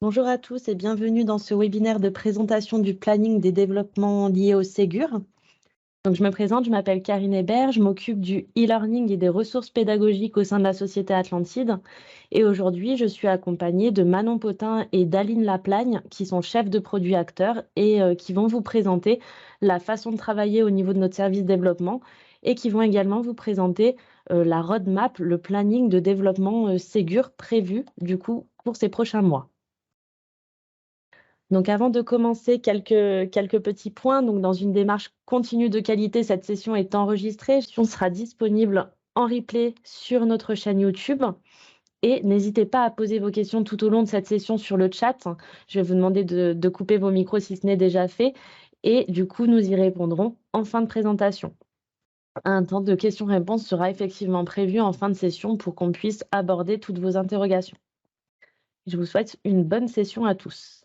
Bonjour à tous et bienvenue dans ce webinaire de présentation du planning des développements liés au Ségur. Donc, je me présente, je m'appelle Karine Hébert, je m'occupe du e-learning et des ressources pédagogiques au sein de la Société Atlantide. Et aujourd'hui, je suis accompagnée de Manon Potin et d'Aline Laplagne, qui sont chefs de produit acteurs et qui vont vous présenter la façon de travailler au niveau de notre service développement et qui vont également vous présenter la roadmap, le planning de développement Ségur prévu du coup pour ces prochains mois. Donc avant de commencer, quelques petits points. Donc dans une démarche continue de qualité, cette session est enregistrée. La session sera disponible en replay sur notre chaîne YouTube. Et n'hésitez pas à poser vos questions tout au long de cette session sur le chat. Je vais vous demander de couper vos micros si ce n'est déjà fait. Et du coup, nous y répondrons en fin de présentation. Un temps de questions-réponses sera effectivement prévu en fin de session pour qu'on puisse aborder toutes vos interrogations. Je vous souhaite une bonne session à tous.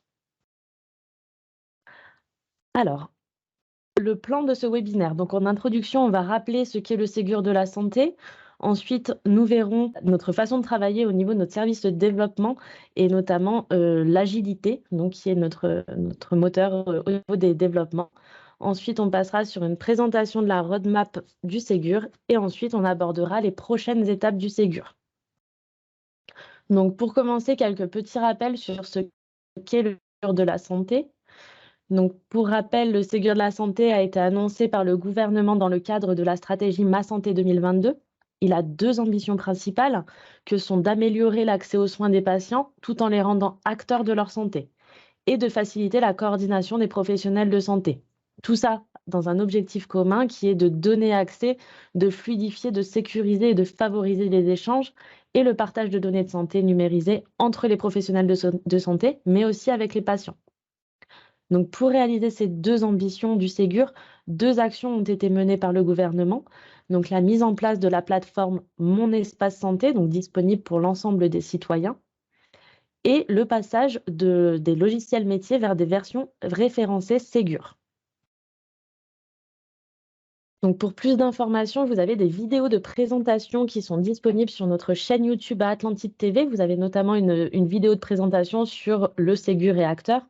Alors, le plan de ce webinaire. Donc, en introduction, on va rappeler ce qu'est le Ségur de la santé. Ensuite, nous verrons notre façon de travailler au niveau de notre service de développement et notamment l'agilité, donc qui est notre moteur au niveau des développements. Ensuite, on passera sur une présentation de la roadmap du Ségur et ensuite, on abordera les prochaines étapes du Ségur. Donc, pour commencer, quelques petits rappels sur ce qu'est le Ségur de la santé. Donc, pour rappel, le Ségur de la santé a été annoncé par le gouvernement dans le cadre de la stratégie Ma Santé 2022. Il a deux ambitions principales que sont d'améliorer l'accès aux soins des patients tout en les rendant acteurs de leur santé et de faciliter la coordination des professionnels de santé. Tout ça dans un objectif commun qui est de donner accès, de fluidifier, de sécuriser et de favoriser les échanges et le partage de données de santé numérisées entre les professionnels de santé, mais aussi avec les patients. Donc, pour réaliser ces deux ambitions du Ségur, deux actions ont été menées par le gouvernement. Donc, la mise en place de la plateforme Mon Espace Santé, donc disponible pour l'ensemble des citoyens, et le passage des logiciels métiers vers des versions référencées Ségur. Donc, pour plus d'informations, vous avez des vidéos de présentation qui sont disponibles sur notre chaîne YouTube à Atlantide TV. Vous avez notamment une vidéo de présentation sur le Ségur et acteurs.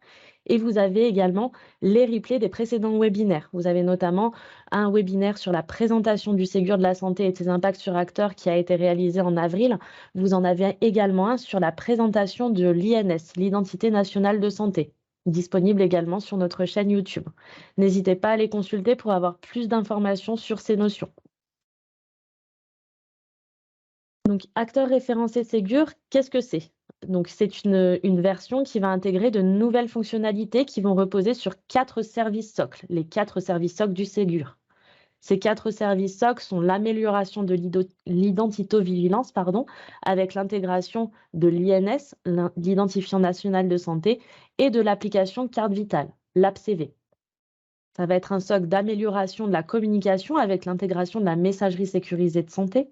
Et vous avez également les replays des précédents webinaires. Vous avez notamment un webinaire sur la présentation du Ségur de la santé et de ses impacts sur acteurs qui a été réalisé en avril. Vous en avez également un sur la présentation de l'INS, l'Identité nationale de santé, disponible également sur notre chaîne YouTube. N'hésitez pas à les consulter pour avoir plus d'informations sur ces notions. Donc, acteur référencé Ségur, qu'est-ce que c'est? Donc, c'est une version qui va intégrer de nouvelles fonctionnalités qui vont reposer sur 4 services socles, les 4 services socles du Ségur. Ces 4 services socles sont l'amélioration de l'identitovigilance, avec l'intégration de l'INS, l'identifiant national de santé, et de l'application carte vitale, l'APCV. Ça va être un socle d'amélioration de la communication avec l'intégration de la messagerie sécurisée de santé,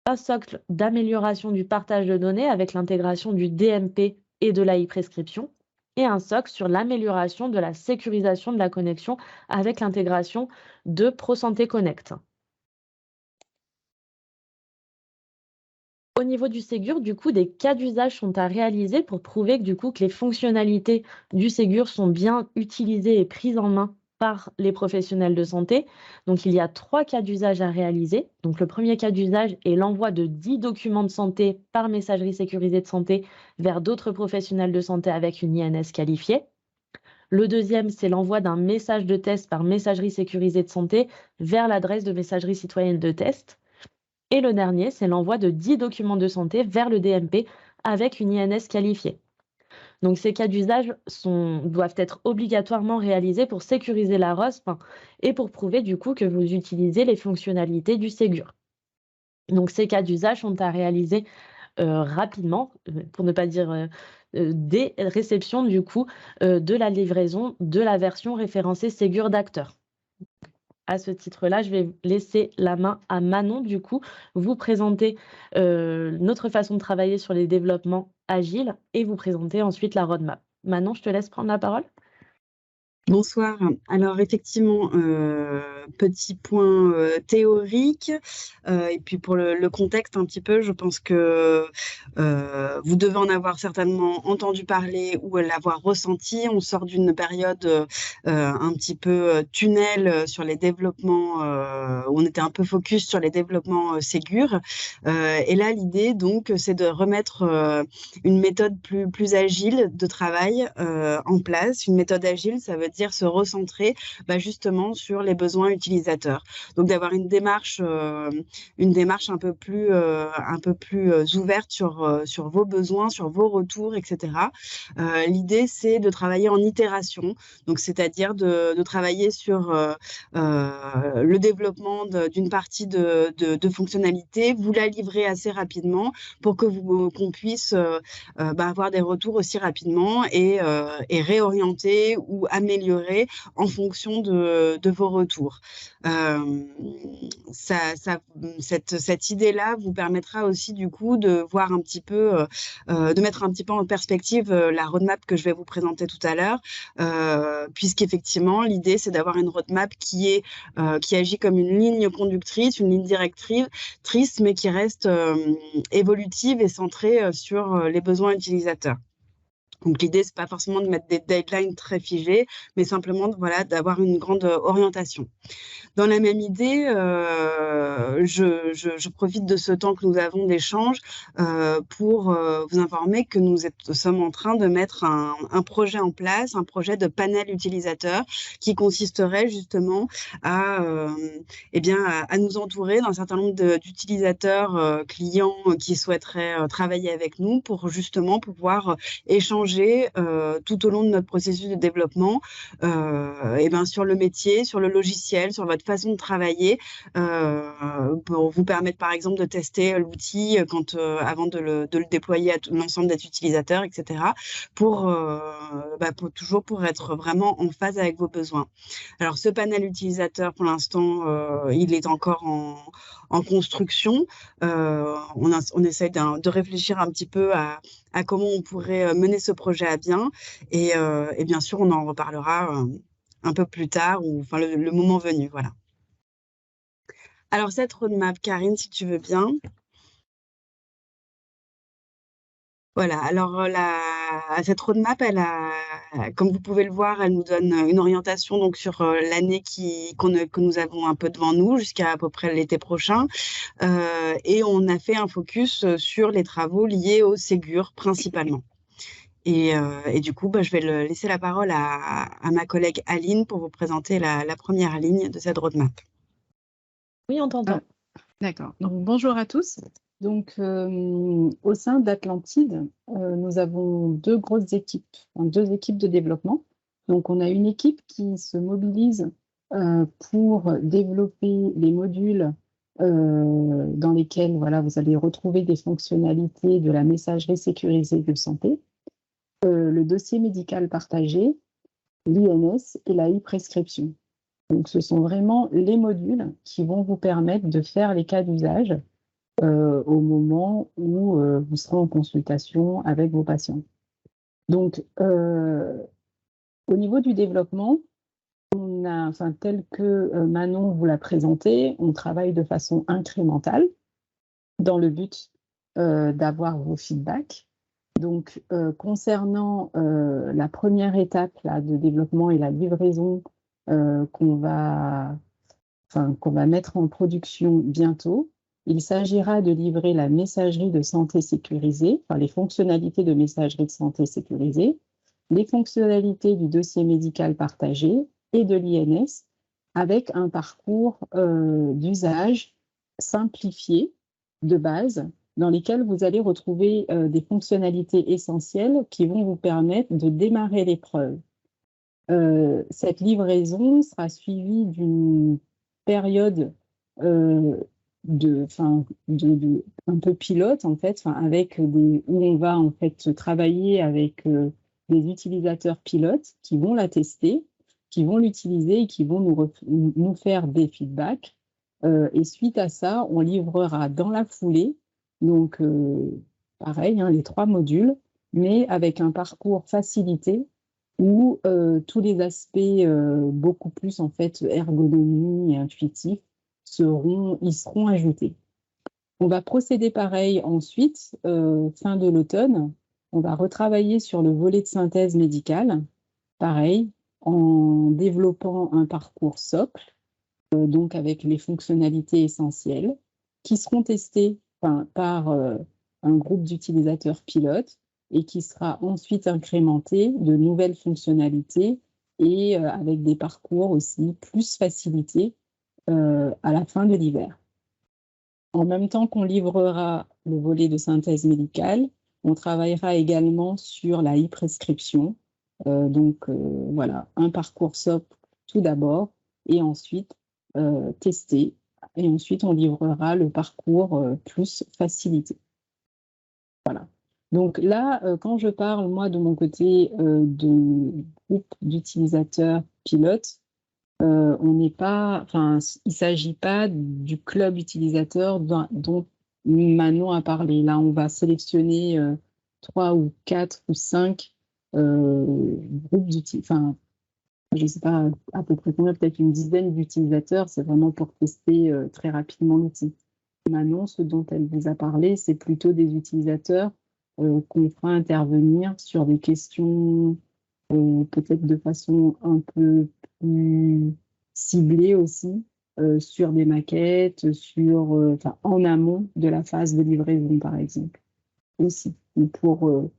un socle d'amélioration du partage de données avec l'intégration du DMP et de l'e-prescription, et un socle sur l'amélioration de la sécurisation de la connexion avec l'intégration de ProSanté Connect. Au niveau du Ségur, du coup, des cas d'usage sont à réaliser pour prouver que les fonctionnalités du Ségur sont bien utilisées et prises en main par les professionnels de santé. Donc, il y a 3 cas d'usage à réaliser. Donc, le premier cas d'usage est l'envoi de 10 documents de santé par messagerie sécurisée de santé vers d'autres professionnels de santé avec une INS qualifiée. Le deuxième, c'est l'envoi d'un message de test par messagerie sécurisée de santé vers l'adresse de messagerie citoyenne de test. Et le dernier, c'est l'envoi de 10 documents de santé vers le DMP avec une INS qualifiée. Donc ces cas d'usage doivent être obligatoirement réalisés pour sécuriser la ROSP et pour prouver que vous utilisez les fonctionnalités du Ségur. Donc ces cas d'usage sont à réaliser rapidement, pour ne pas dire dès réception de la livraison de la version référencée Ségur d'acteurs. À ce titre-là, je vais laisser la main à Manon, vous présenter notre façon de travailler sur les développements agiles et vous présenter ensuite la roadmap. Manon, je te laisse prendre la parole. Bonsoir. Alors effectivement, petit point théorique, et puis pour le contexte un petit peu, je pense que vous devez en avoir certainement entendu parler ou l'avoir ressenti. On sort d'une période un petit peu tunnel sur les développements, où on était un peu focus sur les développements Ségur. Et là, l'idée, donc, c'est de remettre une méthode plus agile de travail en place. Une méthode agile, ça veut dire se recentrer justement sur les besoins utilisateurs. Donc d'avoir une démarche un peu plus ouverte sur vos besoins, sur vos retours, etc. L'idée, c'est de travailler en itération, donc c'est-à-dire de travailler sur le développement d'une partie de fonctionnalités, vous la livrez assez rapidement pour que qu'on puisse avoir des retours aussi rapidement et réorienter ou améliorer en fonction de vos retours. Cette idée-là vous permettra aussi du coup de voir un petit peu, de mettre un petit peu en perspective la roadmap que je vais vous présenter tout à l'heure, puisqu'effectivement l'idée c'est d'avoir une roadmap qui agit comme une ligne conductrice, une ligne directrice, mais qui reste évolutive et centrée sur les besoins utilisateurs. Donc l'idée, c'est pas forcément de mettre des deadlines très figées, mais simplement d'avoir une grande orientation. Dans la même idée, je profite de ce temps que nous avons d'échange pour vous informer que nous sommes en train de mettre un projet en place, un projet de panel utilisateur qui consisterait justement à, à nous entourer d'un certain nombre d'utilisateurs clients qui souhaiteraient travailler avec nous pour justement pouvoir échanger tout au long de notre processus de développement sur le métier, sur le logiciel, sur votre façon de travailler, pour vous permettre par exemple de tester l'outil avant de le déployer à l'ensemble des utilisateurs, etc. Pour être vraiment en phase avec vos besoins. Alors ce panel utilisateur, pour l'instant, il est encore en construction. On essaye de réfléchir un petit peu à comment on pourrait mener ce projet à bien. Et bien sûr, on en reparlera un peu plus tard, ou enfin le moment venu, voilà. Alors cette roadmap, Karine, si tu veux bien. Voilà, alors cette roadmap, comme vous pouvez le voir, elle nous donne une orientation donc sur l'année que nous avons un peu devant nous, jusqu'à peu près l'été prochain. Et on a fait un focus sur les travaux liés au Ségur principalement. Et du coup, je vais laisser la parole à ma collègue Aline pour vous présenter la première ligne de cette roadmap. Oui, on t'entend. D'accord. Donc, bonjour à tous. Donc, au sein d'Atlantide, nous avons deux grosses équipes, deux équipes de développement. Donc, on a une équipe qui se mobilise pour développer les modules dans lesquels vous allez retrouver des fonctionnalités de la messagerie sécurisée de santé, le dossier médical partagé, l'INS et la e-prescription. Donc, ce sont vraiment les modules qui vont vous permettre de faire les cas d'usage au moment où vous serez en consultation avec vos patients. Donc, au niveau du développement, tel que Manon vous l'a présenté, on travaille de façon incrémentale dans le but d'avoir vos feedbacks. Donc, concernant la première étape de développement et la livraison qu'on va mettre en production bientôt, il s'agira de livrer la messagerie de santé sécurisée, les fonctionnalités de messagerie de santé sécurisée, les fonctionnalités du dossier médical partagé et de l'INS, avec un parcours d'usage simplifié de base, dans lesquels vous allez retrouver des fonctionnalités essentielles qui vont vous permettre de démarrer l'épreuve. Cette livraison sera suivie d'une période un peu pilote, en fait, où on va en fait travailler avec des utilisateurs pilotes qui vont la tester, qui vont l'utiliser et qui vont nous faire des feedbacks. Et suite à ça, on livrera dans la foulée, donc pareil, les 3 modules, mais avec un parcours facilité où tous les aspects beaucoup plus en fait ergonomie et intuitifs y seront ajoutés. On va procéder pareil ensuite, fin de l'automne, on va retravailler sur le volet de synthèse médicale, pareil, en développant un parcours socle, donc avec les fonctionnalités essentielles, qui seront testées par un groupe d'utilisateurs pilotes et qui sera ensuite incrémenté de nouvelles fonctionnalités et avec des parcours aussi plus facilités à la fin de l'hiver. En même temps qu'on livrera le volet de synthèse médicale, on travaillera également sur la e-prescription. Voilà, un parcours SOP tout d'abord et ensuite testé. Et ensuite, on livrera le parcours plus facilité. Voilà. Donc là, quand je parle, moi, de mon côté, de groupe d'utilisateurs pilotes, on n'est pas, enfin, il ne s'agit pas du club utilisateur dont Manon a parlé. Là, on va sélectionner 3 ou 4 ou 5 groupes d'utilisateurs, enfin, je ne sais pas à peu près combien, peut-être une dizaine d'utilisateurs. C'est vraiment pour tester très rapidement l'outil. Manon, ce dont elle vous a parlé, c'est plutôt des utilisateurs qu'on fera intervenir sur des questions peut-être de façon un peu plus ciblée aussi, sur des maquettes, en amont de la phase de livraison, par exemple, aussi, ou pour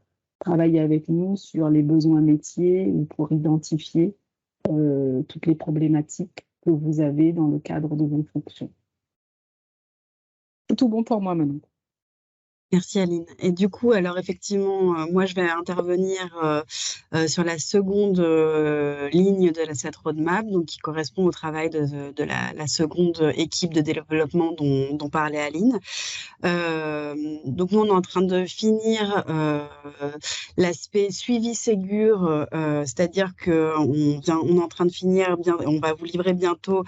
travailler avec nous sur les besoins métiers ou pour identifier toutes les problématiques que vous avez dans le cadre de vos fonctions. C'est tout bon pour moi maintenant. Merci Aline. Et du coup, alors effectivement, moi je vais intervenir sur la seconde ligne de cette roadmap, donc qui correspond au travail de la seconde équipe de développement dont parlait Aline. Donc nous, on est en train de finir l'aspect suivi Ségur, c'est-à-dire qu'on est en train de finir, on va vous livrer bientôt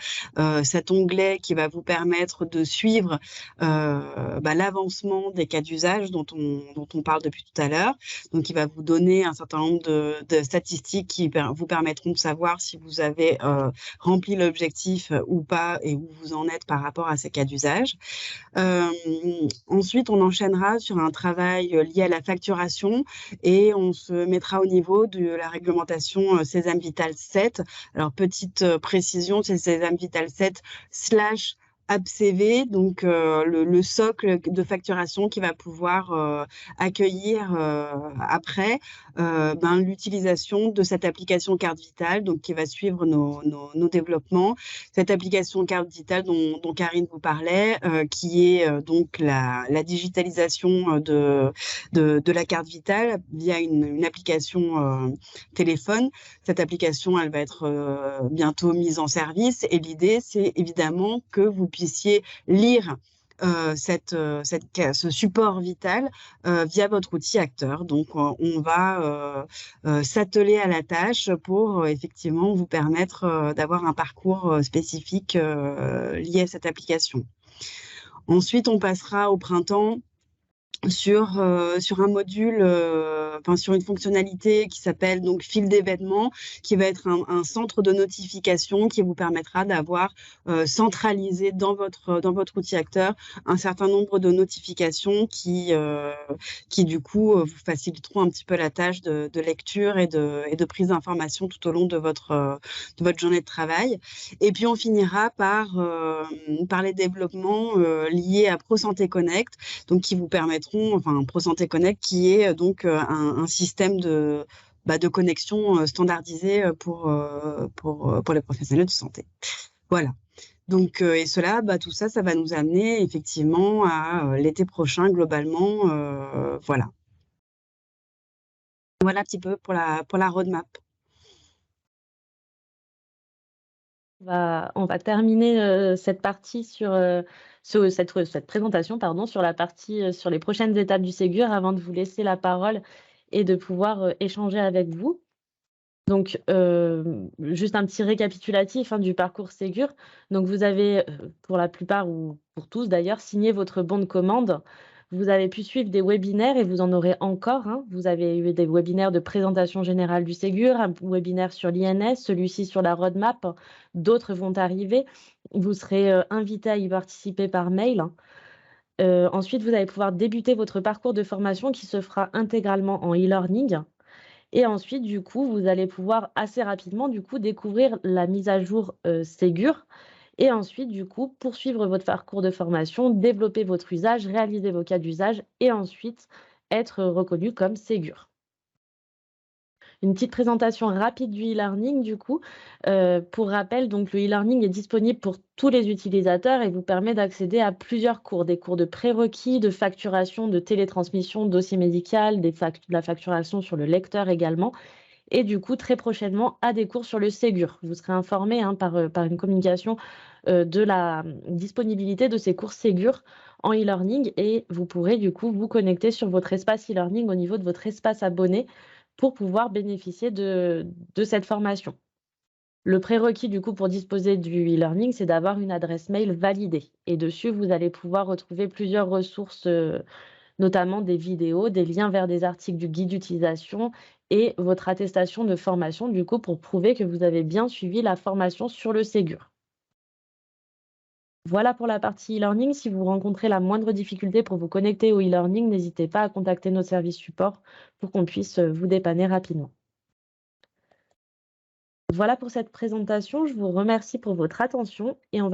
cet onglet qui va vous permettre de suivre l'avancement des cas d'usage dont on parle depuis tout à l'heure. Donc, il va vous donner un certain nombre de statistiques qui vous permettront de savoir si vous avez rempli l'objectif ou pas et où vous en êtes par rapport à ces cas d'usage. Ensuite, on enchaînera sur un travail lié à la facturation et on se mettra au niveau de la réglementation Sésame Vital 7. Alors, petite précision, c'est Sésame Vital 7 / AppCV, donc le socle de facturation qui va pouvoir accueillir après l'utilisation de cette application carte vitale, donc qui va suivre nos développements. Cette application carte vitale dont Karine vous parlait, qui est donc la digitalisation de la carte vitale via une application téléphone. Cette application, elle va être bientôt mise en service et l'idée, c'est évidemment que vous puissiez lire ce support vital via votre outil acteur. Donc, on va s'atteler à la tâche pour effectivement vous permettre d'avoir un parcours spécifique lié à cette application. Ensuite, on passera au printemps sur un module, sur une fonctionnalité qui s'appelle donc fil d'événements, qui va être un centre de notification qui vous permettra d'avoir centralisé dans votre outil acteur un certain nombre de notifications qui du coup vous faciliteront un petit peu la tâche de lecture et de prise d'information tout au long de votre journée de travail. Et puis on finira par les développements liés à ProSanté Connect, donc qui vous permettront, ProSanté Connect, qui est donc un système de connexion standardisé pour les professionnels de santé. Voilà. Donc, et cela, tout ça, ça va nous amener effectivement à l'été prochain, globalement. Voilà. Voilà un petit peu pour la roadmap. On va terminer cette partie sur cette présentation, sur la partie sur les prochaines étapes du Ségur, avant de vous laisser la parole et de pouvoir échanger avec vous. Donc, juste un petit récapitulatif du parcours Ségur. Donc, vous avez, pour la plupart ou pour tous d'ailleurs, signé votre bon de commande. Vous avez pu suivre des webinaires et vous en aurez encore, hein. Vous avez eu des webinaires de présentation générale du Ségur, un webinaire sur l'INS, celui-ci sur la roadmap, d'autres vont arriver. Vous serez invité à y participer par mail. Ensuite, vous allez pouvoir débuter votre parcours de formation qui se fera intégralement en e-learning. Et ensuite, du coup, vous allez pouvoir assez rapidement, du coup, découvrir la mise à jour Ségur. Et ensuite, du coup, poursuivre votre parcours de formation, développer votre usage, réaliser vos cas d'usage et ensuite être reconnu comme Ségur. Une petite présentation rapide du e-learning, du coup. Pour rappel, donc, le e-learning est disponible pour tous les utilisateurs et vous permet d'accéder à plusieurs cours, des cours de prérequis, de facturation, de télétransmission, dossier médical, de la facturation sur le lecteur également. Et du coup, très prochainement, à des cours sur le Ségur. Vous serez informé par une communication de la disponibilité de ces cours Ségur en e-learning et vous pourrez du coup vous connecter sur votre espace e-learning au niveau de votre espace abonné pour pouvoir bénéficier de cette formation. Le prérequis du coup pour disposer du e-learning, c'est d'avoir une adresse mail validée. Et dessus, vous allez pouvoir retrouver plusieurs ressources, notamment des vidéos, des liens vers des articles du guide d'utilisation et votre attestation de formation du coup pour prouver que vous avez bien suivi la formation sur le Ségur. Voilà pour la partie e-learning. Si vous rencontrez la moindre difficulté pour vous connecter au e-learning, n'hésitez pas à contacter notre service support pour qu'on puisse vous dépanner rapidement. Voilà pour cette présentation. Je vous remercie pour votre attention et on va